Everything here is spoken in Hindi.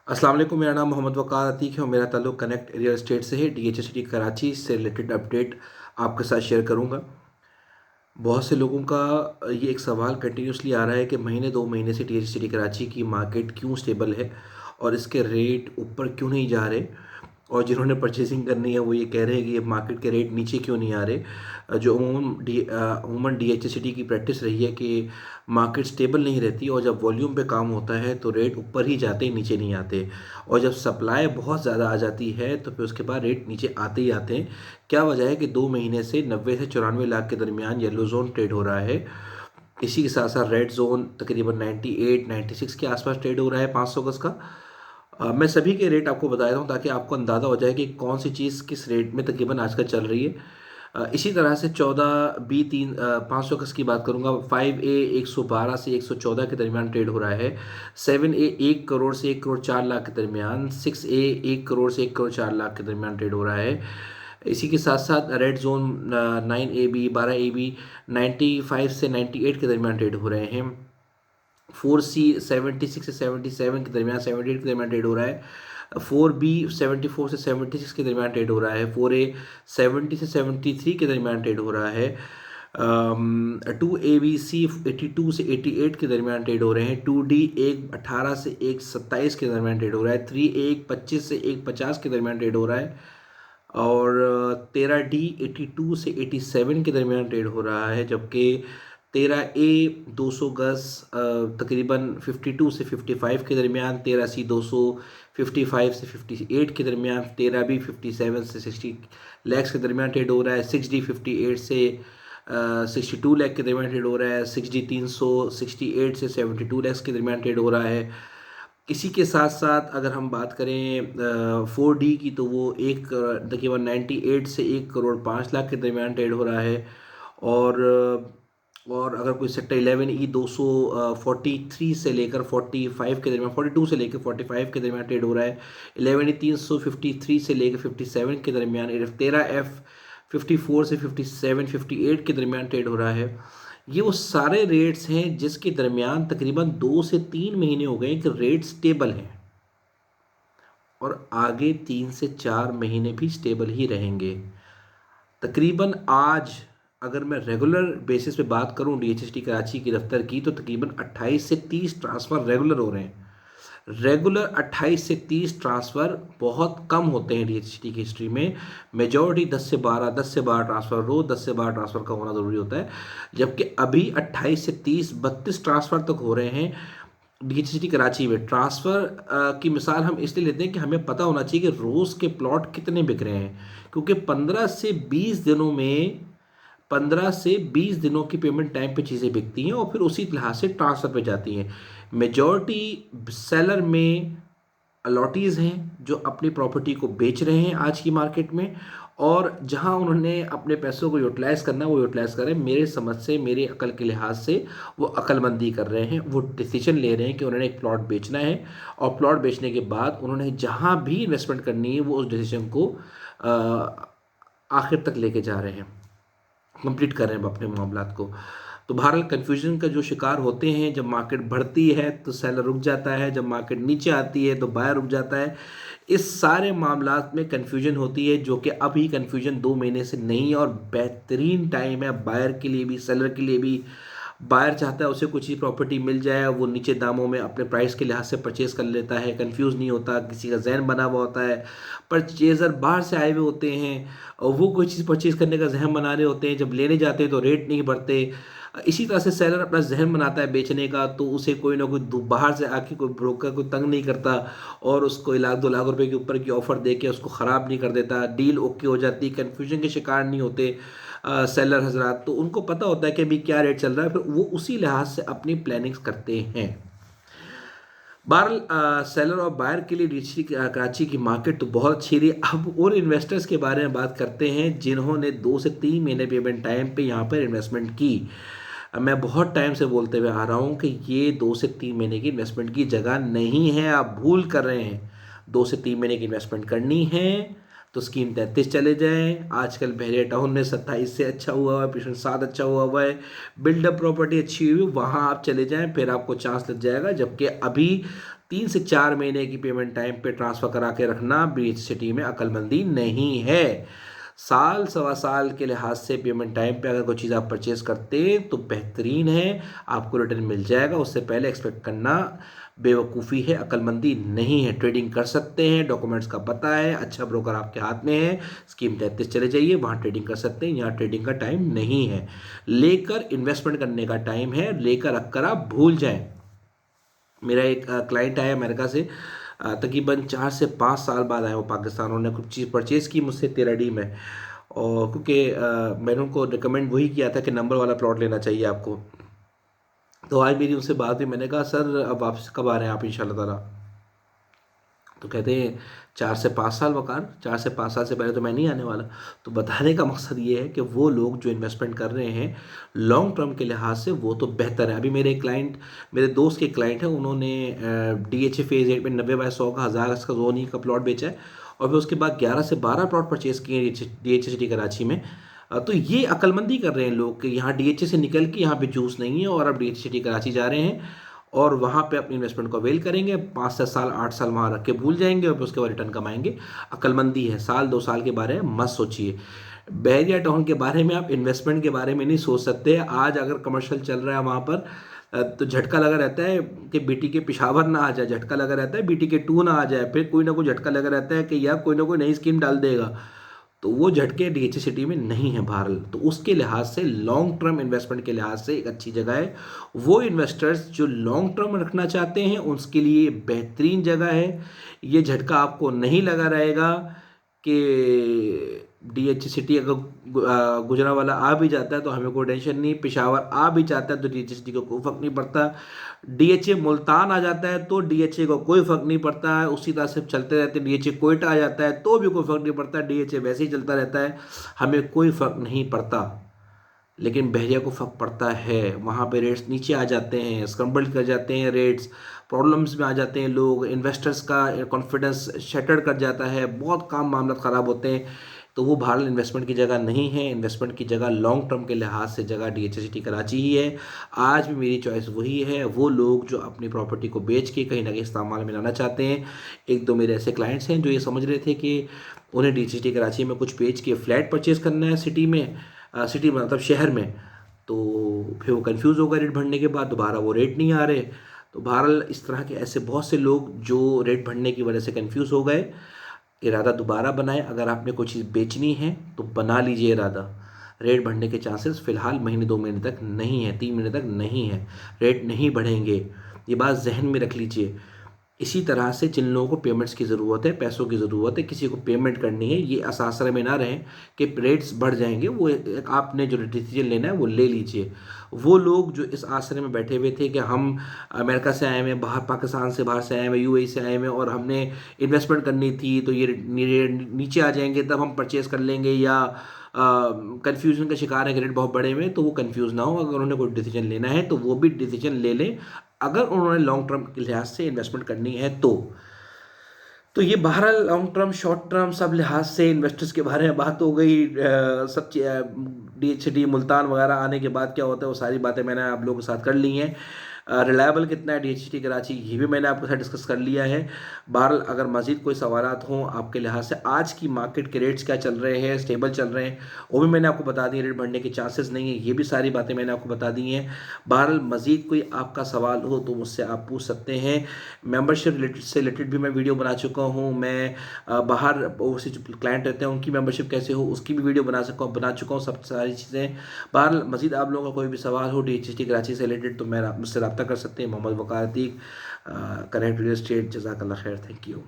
अस्सलाम वालेकुम। मेरा नाम मोहम्मद वक़ार अतीक है और मेरा ताल्लुक़ कनेक्ट रियल एस्टेट से है। डीएचएसटी कराची से रिलेटेड अपडेट आपके साथ शेयर करूँगा। बहुत से लोगों का ये एक सवाल कंटिन्यूसली आ रहा है कि महीने 2 महीने से डीएचएसटी कराची की मार्केट क्यों स्टेबल है और इसके रेट ऊपर क्यों नहीं जा रहे। और जिन्होंने परचेजिंग करनी है वो ये कह रहे हैं कि ये मार्केट के रेट नीचे क्यों नहीं आ रहे। जो अमूमन डीएचएसटी की प्रैक्टिस रही है कि मार्केट स्टेबल नहीं रहती और जब वॉल्यूम पे काम होता है तो रेट ऊपर ही जाते हैं, नीचे नहीं आते। और जब सप्लाई बहुत ज़्यादा आ जाती है तो फिर उसके बाद रेट नीचे आते ही आते हैं। क्या वजह है कि 2 महीने से 90 से 94 लाख के दरमियान येलो जोन ट्रेड हो रहा है। इसी के साथ साथ रेड जोन तकरीबन 98-96 के आसपास ट्रेड हो रहा है 500 गज का। मैं सभी के रेट आपको बता देता हूँ ताकि आपको अंदाज़ा हो जाए कि कौन सी चीज़ किस रेट में तकरीबन आजकल चल रही है। इसी तरह से 14 B 3 500 गज की बात करूँगा। 5A 112 से 114 के दरमियान ट्रेड हो रहा है। 7A 1 करोड़ से 1 करोड़ 4 लाख के दरमियान। 6A 1 करोड़ से 1 करोड़ 4 लाख के दरमियान ट्रेड हो रहा है। इसी के साथ साथ रेड जोन 9AB 12AB 95 से 98 के दरमियान ट्रेड हो रहे हैं। 4C 76 से 77 के दरमियान 78 के दरमियान ट्रेड हो रहा है। 4B 74 से 76 के दरमियान ट्रेड हो रहा है। 4A 70 से 73 के दरमियान ट्रेड हो रहा है। 2ABC 82 से 88 के दरमियान ट्रेड हो रहे हैं। 2D 118 से 127 के दरमियान ट्रेड हो रहा है। 3A 125 से 150 के दरमियान ट्रेड हो रहा है। और 13D 82 से 87 के दरमियान ट्रेड हो रहा है। जबकि 13A 200 गज तकरीबन 52 से 55 के दरमियान। 13C 255 से 58 के दरमियान। 13B 57 से 60 लैक्स के दरमियान ट्रेड हो रहा है। 6D 58 से 62 लाख के दरमियान ट्रेड हो रहा है। 6D 368 से 72 लैक्स के दरमियान ट्रेड हो रहा है। इसी के साथ साथ अगर हम बात करें 4D की तो वो एक तकरीबन 98 से 1 करोड़ 5 लाख के दरमियान ट्रेड हो रहा है। और और अगर कोई सेक्टर 11E 243 से लेकर 45 के दरमियान 42 से लेकर 45 के दरमियान ट्रेड हो रहा है। 11E 353 से लेकर 57 के दरमियान। 13F 54 से 57 58 के दरमियान ट्रेड हो रहा है। ये वो सारे रेट्स हैं जिसके दरमियान तकरीबन 2 से 3 महीने हो गए कि रेट स्टेबल हैं और आगे 3 से 4 महीने भी स्टेबल ही रहेंगे। तकरीबन आज अगर मैं रेगुलर बेसिस पे बात करूं डीएचएसटी कराची की दफ्तर की तो तकरीबन 28 से 30 ट्रांसफ़र रेगुलर हो रहे हैं। रेगुलर 28 से 30 ट्रांसफ़र बहुत कम होते हैं डीएचएसटी की हिस्ट्री में। मेजॉरिटी 10 से 12 ट्रांसफ़र रोज 10 से 12 ट्रांसफ़र का होना ज़रूरी होता है। जबकि अभी 28 से 30 32 ट्रांसफ़र तक हो रहे हैं डीएचएसटी कराची में। ट्रांसफ़र की मिसाल हम इसलिए लेते हैं कि हमें पता होना चाहिए कि रोज़ के प्लॉट कितने बिक रहे हैं, क्योंकि 15 से 20 दिनों की पेमेंट टाइम पे चीज़ें बिकती हैं और फिर उसी लिहाज से ट्रांसफ़र पे जाती हैं। मेजॉरिटी सेलर में अलॉटीज़ हैं जो अपनी प्रॉपर्टी को बेच रहे हैं आज की मार्केट में, और जहां उन्होंने अपने पैसों को यूटिलाइज़ करना है वो यूटिलाइज़ कर रहे हैं। मेरे समझ से, मेरे अकल के लिहाज से वो अक्लमंदी कर रहे हैं। वो डिसीजन ले रहे हैं कि उन्होंने एक प्लॉट बेचना है और प्लॉट बेचने के बाद उन्होंने जहां भी इन्वेस्टमेंट करनी है वो उस डिसीजन को आखिर तक लेके जा रहे हैं, कंप्लीट कर रहे हैं अपने मामलात को। तो बहरहाल कन्फ्यूजन का जो शिकार होते हैं, जब मार्केट बढ़ती है तो सेलर रुक जाता है, जब मार्केट नीचे आती है तो बायर रुक जाता है। इस सारे मामलात में कन्फ्यूजन होती है, जो कि अभी कन्फ्यूजन 2 महीने से नहीं है और बेहतरीन टाइम है बायर के लिए भी सेलर के लिए भी। बायर चाहता है उसे कुछ ही प्रॉपर्टी मिल जाए, वो नीचे दामों में अपने प्राइस के लिहाज से परचेज कर लेता है, कंफ्यूज नहीं होता, किसी का जहन बना हुआ होता है। परचेज़र बाहर से आए हुए होते हैं और वो कोई चीज़ परचेज करने का जहन बना रहे होते हैं, जब लेने जाते हैं तो रेट नहीं बढ़ते। इसी तरह से सेलर अपना जहन बनाता है बेचने का, तो उसे कोई ना कोई बाहर से आके कोई ब्रोकर कोई तंग नहीं करता और उसको 1 लाख 2 लाख रुपए के ऊपर की ऑफ़र दे के उसको ख़राब नहीं कर देता। डील ओके हो जाती, कन्फ्यूजन के शिकार नहीं होते सेलर हजरात। तो उनको पता होता है कि अभी क्या रेट चल रहा है, फिर वो उसी लिहाज से अपनी प्लानिंग्स करते हैं। बहरहाल सेलर और बायर के लिए डीएचटी कराची की मार्केट तो बहुत अच्छी रही। अब उन इन्वेस्टर्स के बारे में बात करते हैं जिन्होंने 2 से 3 महीने पेमेंट टाइम पे यहाँ पर इन्वेस्टमेंट की। मैं बहुत टाइम से बोलते हुए आ रहा हूँ कि ये 2 से 3 महीने की इन्वेस्टमेंट की जगह नहीं है, आप भूल कर रहे हैं। 2 से 3 महीने की इन्वेस्टमेंट करनी है तो स्कीम 33 चले जाएं। आजकल बहरिया टाउन में 27 से अच्छा हुआ है, पिछले 7 अच्छा हुआ है, बिल्डअप प्रॉपर्टी अच्छी हुई, वहाँ आप चले जाएं, फिर आपको चांस लग जाएगा। जबकि अभी 3 से 4 महीने की पेमेंट टाइम पे ट्रांसफ़र करा के रखना BHCT में अक्लमंदी नहीं है। साल सवा साल के लिहाज से पेमेंट टाइम पे अगर कोई चीज़ आप परचेज़ करते हैं तो बेहतरीन है, आपको रिटर्न मिल जाएगा। उससे पहले एक्सपेक्ट करना बेवकूफ़ी है, अक्लमंदी नहीं है। ट्रेडिंग कर सकते हैं, डॉक्यूमेंट्स का पता है, अच्छा ब्रोकर आपके हाथ में है, स्कीम 33 चले जाइए, वहाँ ट्रेडिंग कर सकते हैं। यहाँ ट्रेडिंग का टाइम नहीं है, लेकर इन्वेस्टमेंट करने का टाइम है। लेकर रखकर आप भूल जाएँ। मेरा एक क्लाइंट आया अमेरिका से, तकरीबन 4 से 5 साल बाद आया वो पाकिस्तान। उन्होंने कुछ चीज़ परचेज़ की मुझसे 13 डी में, और क्योंकि मैंने उनको रिकमेंड वही किया था कि नंबर वाला प्लॉट लेना चाहिए आपको। तो आज मेरी उनसे बात हुई, मैंने कहा सर अब वापस कब आ रहे हैं आप इंशाल्लाह ताला? तो कहते हैं 4 से 5 साल वकार, 4 से 5 साल से पहले तो मैं नहीं आने वाला। तो बताने का मकसद ये है कि वो लोग जो इन्वेस्टमेंट कर रहे हैं लॉन्ग टर्म के लिहाज से वो तो बेहतर है। अभी मेरे क्लाइंट, मेरे दोस्त के क्लाइंट हैं, उन्होंने DHA फेज़ 8 में 90/100 का 1000 का जोनी का प्लॉट बेचा है, और फिर उसके बाद 11 से 12 प्लॉट परचेज़ किए हैं DHA सिटी कराची में। तो ये अक्लमंदी कर रहे हैं लोग कि यहाँ DHA से निकल के यहाँ पे जूस नहीं है, और अब DHA सिटी कराची जा रहे हैं और वहाँ पे अपनी इन्वेस्टमेंट को अवेल करेंगे। 5-7 साल 8 साल वहाँ रख के भूल जाएंगे और फिर उसके बाद रिटर्न कमाएंगे। अक्लमंदी है, साल 2 साल के बारे में मत सोचिए। बहरिया टाउन के बारे में आप इन्वेस्टमेंट के बारे में नहीं सोच सकते। आज अगर कमर्शियल चल रहा है वहाँ पर, तो झटका लगा रहता है कि BTK पेशावर ना आ जाए, झटका लगा रहता है BTK 2 ना आ जाए, फिर कोई ना कोई झटका लगा रहता है कि यार कोई ना कोई नई स्कीम डाल देगा। तो वो झटके DHA सिटी में नहीं है बहरहाल। तो उसके लिहाज से लॉन्ग टर्म इन्वेस्टमेंट के लिहाज से एक अच्छी जगह है। वो इन्वेस्टर्स जो लॉन्ग टर्म रखना चाहते हैं उसके लिए बेहतरीन जगह है। ये झटका आपको नहीं लगा रहेगा कि DHA सिटी अगर गुजरांवाला आ भी जाता है तो हमें कोई टेंशन नहीं, पेशावर आ भी जाता है तो DHA सिटी को कोई फ़र्क नहीं पड़ता, DHA मुल्तान आ जाता है तो DHA को कोई फ़र्क नहीं पड़ता है, उसी तरह से चलते रहते हैं। DHA कोयटा आ जाता है तो भी कोई फ़र्क नहीं पड़ता, DHA वैसे ही चलता रहता है, हमें कोई फ़र्क नहीं पड़ता। लेकिन बहरिया को फ़र्क पड़ता है, वहाँ पे रेट्स नीचे आ जाते हैं, स्क्रम्बल कर जाते हैं रेट्स, प्रॉब्लम्स में आ जाते हैं लोग, इन्वेस्टर्स का कॉन्फिडेंस शटर्ड कर जाता है, बहुत काम मामला ख़राब होते हैं। तो वो बहरहाल इन्वेस्टमेंट की जगह नहीं है। इन्वेस्टमेंट की जगह लॉन्ग टर्म के लिहाज से जगह DHA सिटी कराची ही है। आज भी मेरी चॉइस वही है। वो लोग जो अपनी प्रॉपर्टी को बेच के कहीं ना कहीं इस्तेमाल में लाना चाहते हैं, एक दो मेरे ऐसे क्लाइंट्स हैं जो ये समझ रहे थे कि उन्हें DHA सिटी कराची में कुछ बेच के फ्लैट परचेज़ करना है सिटी में, सिटी मतलब शहर में, तो फिर वो कंफ्यूज हो गए रेट बढ़ने के बाद, दोबारा वो रेट नहीं आ रहे। तो बहरहाल इस तरह के ऐसे बहुत से लोग जो रेट बढ़ने की वजह से कंफ्यूज हो गए। इरादा दोबारा बनाएं, अगर आपने कोई चीज़ बेचनी है तो बना लीजिए इरादा। रेट बढ़ने के चांसेस फ़िलहाल महीने 2 महीने तक नहीं है, 3 महीने तक नहीं है, रेट नहीं बढ़ेंगे, ये बात जहन में रख लीजिए। इसी तरह से जिन लोगों को पेमेंट्स की ज़रूरत है, पैसों की ज़रूरत है, किसी को पेमेंट करनी है, ये इस आसरे में ना रहें कि रेट्स बढ़ जाएंगे। वो आपने जो डिसीजन लेना है वो ले लीजिए। वो लोग जो इस आसरे में बैठे हुए थे कि हम अमेरिका से आए हुए हैं, बाहर पाकिस्तान से बाहर से आए हुए, UAE से आए हुए हैं और हमने इन्वेस्टमेंट करनी थी, तो ये नीचे आ जाएंगे तब हम परचेज़ कर लेंगे, या कन्फ्यूजन का शिकार है कि रेट बहुत बड़े हुए, तो वो कन्फ्यूज़ ना हो। अगर उन्होंने कोई डिसीजन लेना है तो वो भी डिसीजन ले लें, अगर उन्होंने लॉन्ग टर्म के लिहाज से इन्वेस्टमेंट करनी है तो ये बहरहाल लॉन्ग टर्म शॉर्ट टर्म सब लिहाज से इन्वेस्टर्स के बारे में बात हो गई। सब DHA सिटी मुल्तान वगैरह आने के बाद क्या होता है वो सारी बातें मैंने आप लोगों के साथ कर ली हैं। रिलायबल कितना है DHA सिटी कराची ये भी मैंने आपके साथ डिस्कस कर लिया है। बहरहाल अगर मज़ीद कोई सवालात हों आपके लिहाज से, आज की मार्केट के रेट्स क्या चल रहे हैं, स्टेबल चल रहे हैं, वो भी मैंने आपको बता दी। रेट बढ़ने के चांसेस नहीं है, ये भी सारी बातें मैंने आपको बता दी हैं। बहरहाल मज़ीद कोई आपका सवाल हो तो मुझसे आप पूछ सकते हैं। मेंबरशिप रिलेटेड भी मैं वीडियो बना चुका हूँ। मैं बाहर ओवरसीज जो क्लाइंट रहते हैं उनकी मेंबरशिप कैसे हो उसकी भी वीडियो बना चुका हूँ, सब सारी चीज़ें। बहरहाल मज़ीद आप लोगों का कोई भी सवाल हो DHA सिटी कराची से रिलेटेड तो मैं मुझसे रब्ता कर सकते हैं। मोहम्मद वकार अतीक, करेक्ट रियल एस्टेट। जज़ाकल्लाह खैर, थैंक यू।